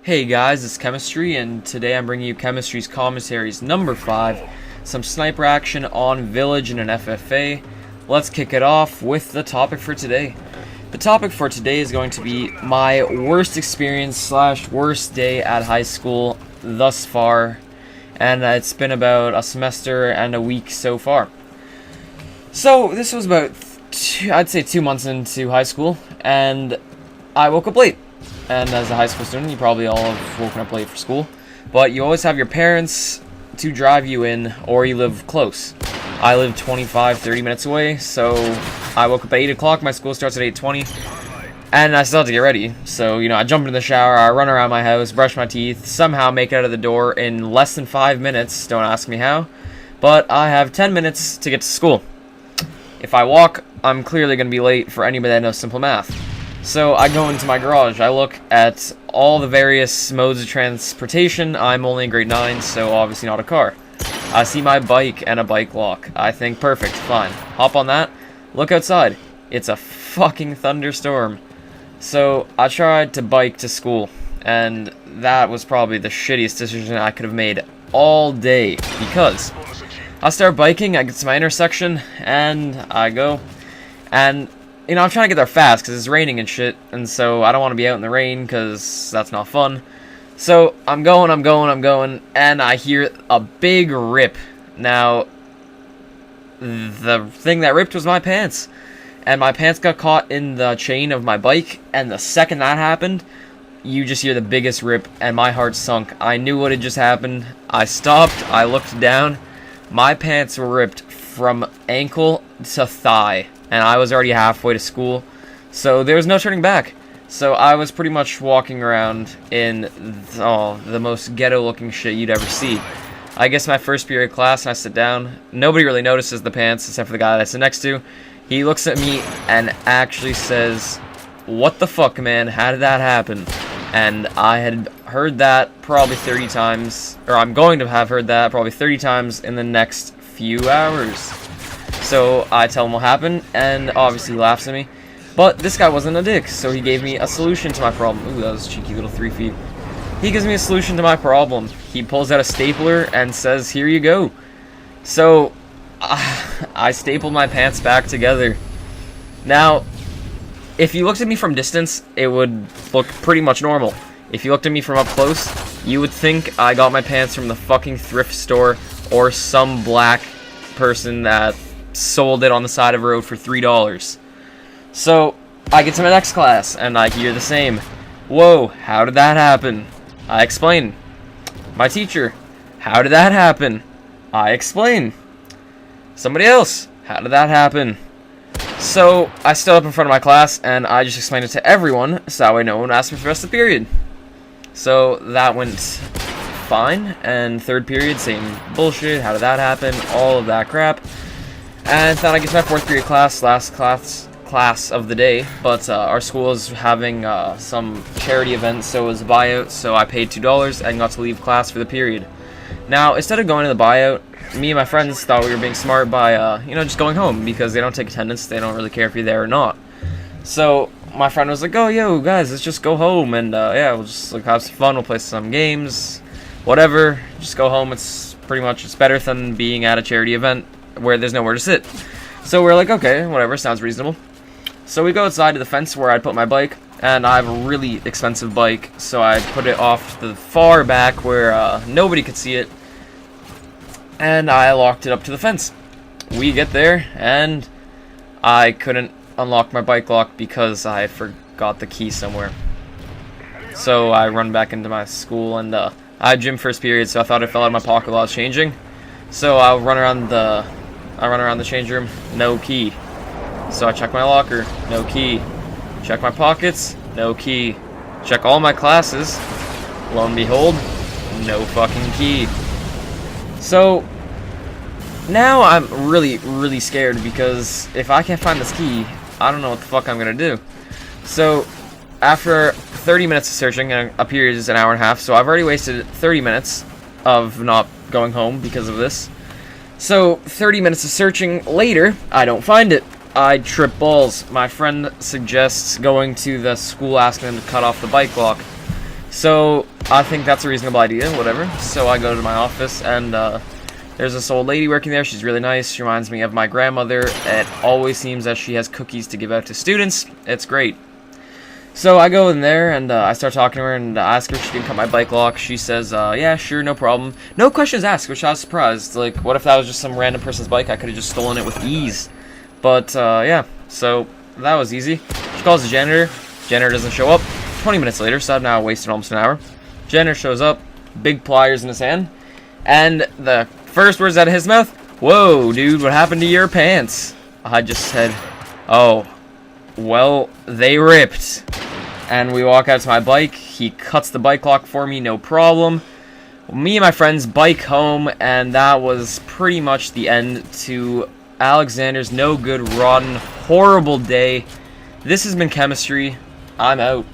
Hey guys, it's Chemistry, and today I'm bringing you Chemistry's Commentaries number 5, some sniper action on Village in an FFA. Let's kick it off with the topic for today. The topic for today is going to be my worst experience / worst day at high school thus far, and it's been about a semester and a week so far. So this was about, I'd say 2 months into high school, and I woke up late. And as a high school student, you probably all have woken up late for school. But you always have your parents to drive you in, or you live close. I live 25-30 minutes away, so I woke up at 8 o'clock. My school starts at 8:20. And I still have to get ready. So, I jump into the shower, I run around my house, brush my teeth, somehow make it out of the door in less than 5 minutes. Don't ask me how. But I have 10 minutes to get to school. If I walk, I'm clearly going to be late for anybody that knows simple math. So I go into my garage, I look at all the various modes of transportation. I'm only in grade 9, so obviously not a car. I see my bike and a bike lock. I think, perfect, fine. Hop on that, look outside. It's a fucking thunderstorm. So I tried to bike to school, and that was probably the shittiest decision I could have made all day, because I start biking, I get to my intersection, and I go, and I'm trying to get there fast because it's raining and shit, and so I don't want to be out in the rain because that's not fun. So I'm going, and I hear a big rip. Now, the thing that ripped was my pants, and my pants got caught in the chain of my bike, and the second that happened, you just hear the biggest rip, and my heart sunk. I knew what had just happened. I stopped, I looked down, my pants were ripped from ankle to thigh. And I was already halfway to school, so there was no turning back. So I was pretty much walking around in the most ghetto-looking shit you'd ever see. I guess my first period class, and I sit down. Nobody really notices the pants, except for the guy that I sit next to. He looks at me and actually says, "What the fuck, man? How did that happen?" And I had heard that probably 30 times, or I'm going to have heard that probably 30 times in the next few hours. So I tell him what happened, and obviously he laughs at me. But this guy wasn't a dick, so he gave me a solution to my problem. Ooh, that was a cheeky little 3 feet. He gives me a solution to my problem. He pulls out a stapler and says, "Here you go." So I stapled my pants back together. Now, if you looked at me from distance, it would look pretty much normal. If you looked at me from up close, you would think I got my pants from the fucking thrift store or some black person that sold it on the side of a road for $3. So I get to my next class and I hear the same. "Whoa, how did that happen?" I explain. My teacher, "How did that happen?" I explain. Somebody else, "How did that happen?" So I stood up in front of my class and I just explained it to everyone, so that way no one asked me for the rest of the period. So that went fine, and third period, same bullshit, "How did that happen?" All of that crap. And then I get to my fourth period class, last class of the day, but our school is having some charity event, so it was a buyout, so I paid $2 and got to leave class for the period. Now, instead of going to the buyout, me and my friends thought we were being smart by, just going home, because they don't take attendance, they don't really care if you're there or not. So my friend was like, "Oh, yo, guys, let's just go home, and yeah, we'll just have some fun, we'll play some games, whatever, just go home, it's better than being at a charity event where there's nowhere to sit." So we're like, okay, whatever, sounds reasonable. So we go outside to the fence where I'd put my bike, and I have a really expensive bike, so I put it off to the far back where nobody could see it, and I locked it up to the fence. We get there, and I couldn't unlock my bike lock because I forgot the key somewhere. So I run back into my school, and I had gym first period, so I thought it fell out of my pocket while I was changing. So I run around the change room, no key. So I check my locker, no key. Check my pockets, no key. Check all my classes, lo and behold, no fucking key. So now I'm really, really scared, because if I can't find this key, I don't know what the fuck I'm gonna do. So after 30 minutes of searching, and a period is an hour and a half, so I've already wasted 30 minutes of not going home because of this. So 30 minutes of searching later, I don't find it. I trip balls. My friend suggests going to the school asking them to cut off the bike lock. So I think that's a reasonable idea, whatever. So I go to my office, and there's this old lady working there. She's really nice. She reminds me of my grandmother. It always seems that she has cookies to give out to students. It's great. So I go in there, and I start talking to her, and I ask her if she can cut my bike lock. She says, yeah, sure, no problem. No questions asked, which I was surprised. Like, what if that was just some random person's bike? I could have just stolen it with ease. But, yeah, so that was easy. She calls the janitor. Janitor doesn't show up. 20 minutes later, so I've now wasted almost an hour. Janitor shows up, big pliers in his hand, and the first words out of his mouth, "Whoa, dude, what happened to your pants?" I just said, "Oh, well, they ripped." And we walk out to my bike. He cuts the bike lock for me, no problem. Me and my friends bike home, and that was pretty much the end to Alexander's no good, rotten, horrible day. This has been Chemistry. I'm out.